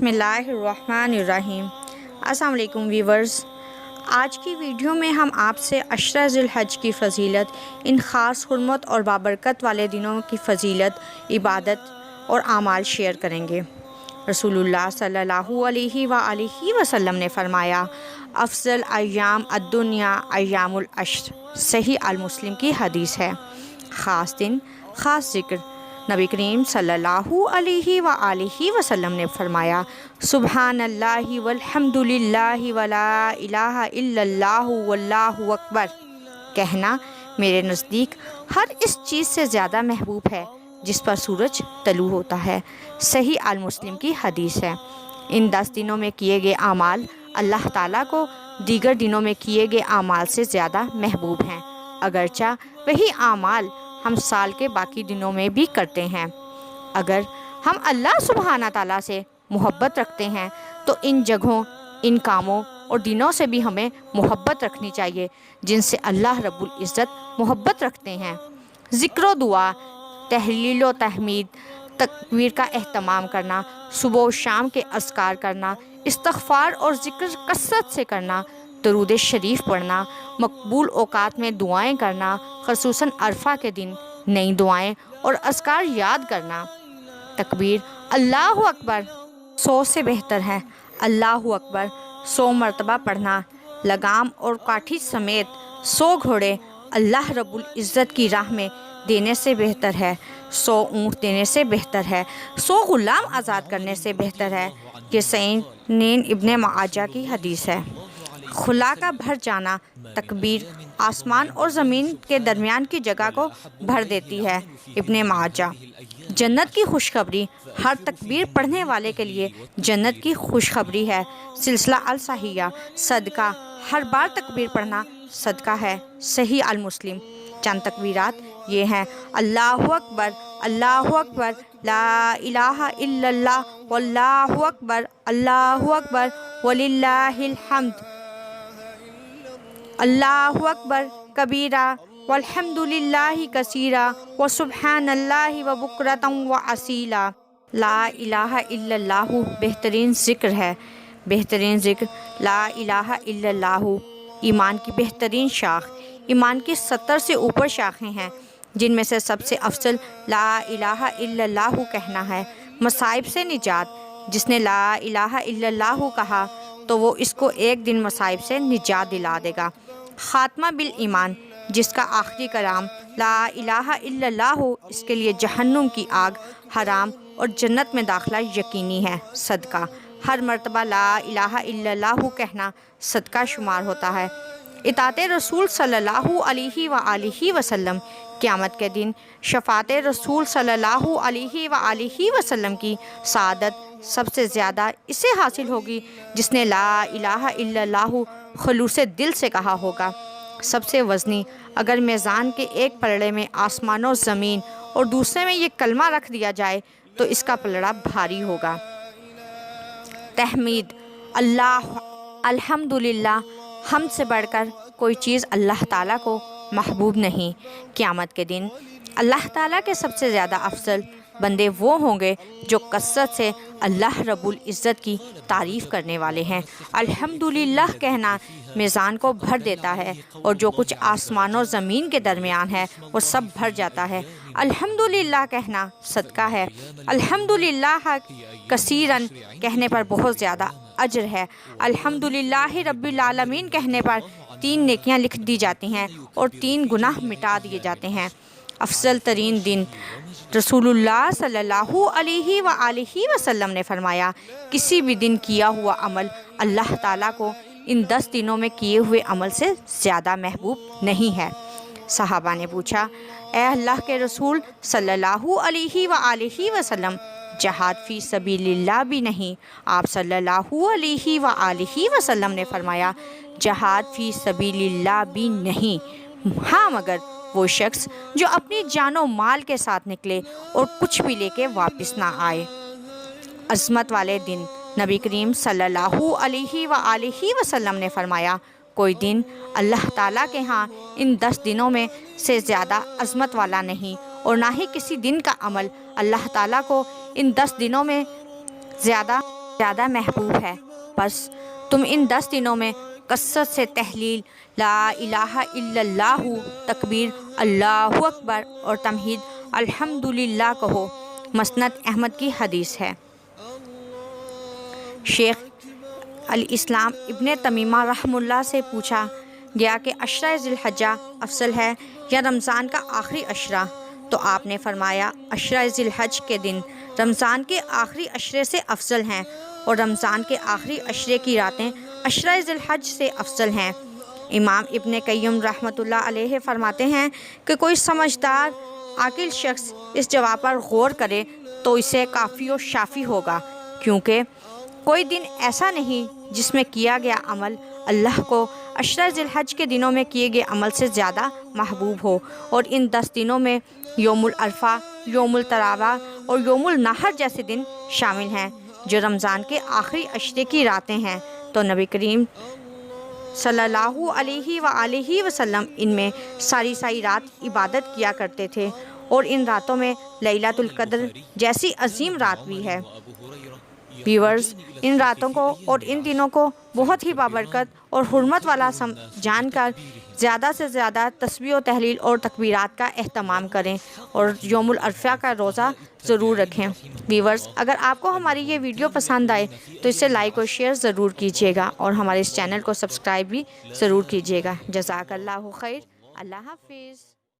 بسم اللہ الرحمن الرحیم۔ السلام علیکم ویورز، آج کی ویڈیو میں ہم آپ سے عشرہ ذی الحج کی فضیلت، ان خاص حرمت اور بابرکت والے دنوں کی فضیلت، عبادت اور اعمال شیئر کریں گے۔ رسول اللہ صلی اللہ علیہ وآلہ وسلم نے فرمایا، افضل ایام الدنیا ایام العشر، صحیح المسلم کی حدیث ہے۔ خاص دن، خاص ذکر۔ نبی کریم صلی اللہ علیہ وآلہ وسلم نے فرمایا، سبحان اللہ والحمد للہ ولا الہ الا اللہ واللہ اکبر، کہنا میرے نزدیک ہر اس چیز سے زیادہ محبوب ہے جس پر سورج طلوع ہوتا ہے، صحیح المسلم کی حدیث ہے۔ ان 10 دنوں میں کیے گئے اعمال اللہ تعالیٰ کو دیگر دنوں میں کیے گئے اعمال سے زیادہ محبوب ہیں، اگرچہ وہی اعمال ہم سال کے باقی دنوں میں بھی کرتے ہیں۔ اگر ہم اللہ سبحانہ تعالیٰ سے محبت رکھتے ہیں تو ان جگہوں، ان کاموں اور دنوں سے بھی ہمیں محبت رکھنی چاہیے جن سے اللہ رب العزت محبت رکھتے ہیں۔ ذکر و دعا، تحلیل و تحمید، تکبیر کا اہتمام کرنا، صبح و شام کے اذکار کرنا، استغفار اور ذکر کثرت سے کرنا، درود شریف پڑھنا، مقبول اوقات میں دعائیں کرنا، خصوصاً عرفہ کے دن نئی دعائیں اور اذکار یاد کرنا۔ تکبیر اللہ اکبر 100 سے بہتر ہے۔ اللہ اکبر 100 مرتبہ پڑھنا، لگام اور کاٹھی سمیت 100 گھوڑے اللہ رب العزت کی راہ میں دینے سے بہتر ہے، 100 اونٹ دینے سے بہتر ہے، 100 غلام آزاد کرنے سے بہتر ہے۔ یہ سنن ابن ماجہ کی حدیث ہے۔ خلا کا بھر جانا، تکبیر آسمان اور زمین کے درمیان کی جگہ کو بھر دیتی ہے، ابن ماجہ۔ جنت کی خوشخبری، ہر تکبیر پڑھنے والے کے لیے جنت کی خوشخبری ہے، سلسلہ الصحیحہ۔ صدقہ، ہر بار تکبیر پڑھنا صدقہ ہے، صحیح المسلم۔ چند تکبیرات یہ ہیں: اللہ اکبر، اللہ اکبر، لا الہ الا اللہ، واللہ اکبر، اللہ اکبر، وللہ الحمد، اللہ اکبر کبیرہ، والحمد للہ کثیرہ، وسبحان اللہ وبکرۃ واسیلا۔ لا الہ الا اللہ بہترین ذکر ہے، بہترین ذکر لا الہ الا اللہ۔ ایمان کی بہترین شاخ، ایمان کی 70 سے اوپر شاخیں ہیں جن میں سے سب سے افضل لا الہ الا اللہ کہنا ہے۔ مصائب سے نجات، جس نے لا الہ الا اللہ کہا تو وہ اس کو ایک دن مصائب سے نجات دلا دے گا۔ خاتمہ بالایمان، جس کا آخری کلام لا الہ الا اللہ ہو، اس کے لیے جہنم کی آگ حرام اور جنت میں داخلہ یقینی ہے۔ صدقہ، ہر مرتبہ لا الہ الا اللہ کہنا صدقہ شمار ہوتا ہے۔ اطاعت رسول صلی اللہ علیہ وآلہ وسلم، قیامت کے دن شفاعت رسول صلی اللہ علیہ وآلہ وسلم کی سعادت سب سے زیادہ اسے حاصل ہوگی جس نے لا الہ الا اللہ خلوص دل سے کہا ہوگا۔ سب سے وزنی، اگر میزان کے ایک پلڑے میں آسمان و زمین اور دوسرے میں یہ کلمہ رکھ دیا جائے تو اس کا پلڑا بھاری ہوگا۔ تحمید، اللہ، الحمدللہ، حمد سے بڑھ کر کوئی چیز اللہ تعالیٰ کو محبوب نہیں۔ قیامت کے دن اللہ تعالیٰ کے سب سے زیادہ افضل بندے وہ ہوں گے جو کثرت سے اللہ رب العزت کی تعریف کرنے والے ہیں۔ الحمدللہ کہنا میزان کو بھر دیتا ہے اور جو کچھ آسمان اور زمین کے درمیان ہے وہ سب بھر جاتا ہے۔ الحمدللہ کہنا صدقہ ہے۔ الحمدللہ کثیراً کہنے پر بہت زیادہ اجر ہے۔ الحمدللہ رب العالمین کہنے پر 3 نیکیاں لکھ دی جاتی ہیں اور 3 گناہ مٹا دیے جاتے ہیں۔ افضل ترین دن، رسول اللہ صلی اللہ علیہ وآلہ وسلم نے فرمایا، کسی بھی دن کیا ہوا عمل اللہ تعالیٰ کو ان 10 دنوں میں کیے ہوئے عمل سے زیادہ محبوب نہیں ہے۔ صحابہ نے پوچھا، اے اللہ کے رسول صلی اللہ علیہ وآلہ وسلم، جہاد فی سبیل اللہ بھی نہیں؟ آپ صلی اللہ علیہ وآلہ وسلم نے فرمایا، جہاد فی سبیل اللہ بھی نہیں، ہاں مگر وہ شخص جو اپنی جان و مال کے ساتھ نکلے اور کچھ بھی لے کے واپس نہ آئے۔ عظمت والے دن، نبی کریم صلی اللہ علیہ وآلہ وسلم نے فرمایا، کوئی دن اللہ تعالیٰ کے ہاں ان 10 دنوں میں سے زیادہ عظمت والا نہیں، اور نہ ہی کسی دن کا عمل اللہ تعالیٰ کو ان 10 دنوں میں زیادہ زیادہ محبوب ہے۔ بس تم ان 10 دنوں میں کثرت سے تحلیل، لا الہ الا اللہ، تکبیر، اللہ اکبر اور تمہید، الحمدللہ کہو۔ مسند احمد کی حدیث ہے۔ شیخ الاسلام ابن تیمیہ رحمہ اللہ سے پوچھا گیا کہ عشرہ ذی الحجہ افضل ہے یا رمضان کا آخری عشرہ؟ تو آپ نے فرمایا عشرہ ذی الحج کے دن رمضان کے آخری عشرے سے افضل ہیں، اور رمضان کے آخری عشرے کی راتیں عشرہ ذی الحج سے افضل ہیں۔ امام ابن قیم رحمۃ اللہ علیہ فرماتے ہیں کہ کوئی سمجھدار عاقل شخص اس جواب پر غور کرے تو اسے کافی و شافی ہوگا، کیونکہ کوئی دن ایسا نہیں جس میں کیا گیا عمل اللہ کو عشرہ ذی الحج کے دنوں میں کیے گئے عمل سے زیادہ محبوب ہو، اور ان 10 دنوں میں یوم العرفہ، یوم الترویہ اور یوم النحر جیسے دن شامل ہیں جو رمضان کے آخری عشرے کی راتیں ہیں۔ تو نبی کریم صلی اللہ علیہ وآلہ وسلم ان میں ساری رات عبادت کیا کرتے تھے، اور ان راتوں میں لیلۃ القدر جیسی عظیم رات بھی ہے۔ ویورز، ان راتوں کو اور ان دنوں کو بہت ہی بابرکت اور حرمت والا جان کر زیادہ سے زیادہ تسبیح و تحلیل اور تکبیرات کا اہتمام کریں، اور یوم العرفہ کا روزہ ضرور رکھیں۔ ویورز، اگر آپ کو ہماری یہ ویڈیو پسند آئے تو اسے لائک اور شیئر ضرور کیجیے گا، اور ہمارے اس چینل کو سبسکرائب بھی ضرور کیجیے گا۔ جزاک اللہ خیر۔ اللہ حافظ۔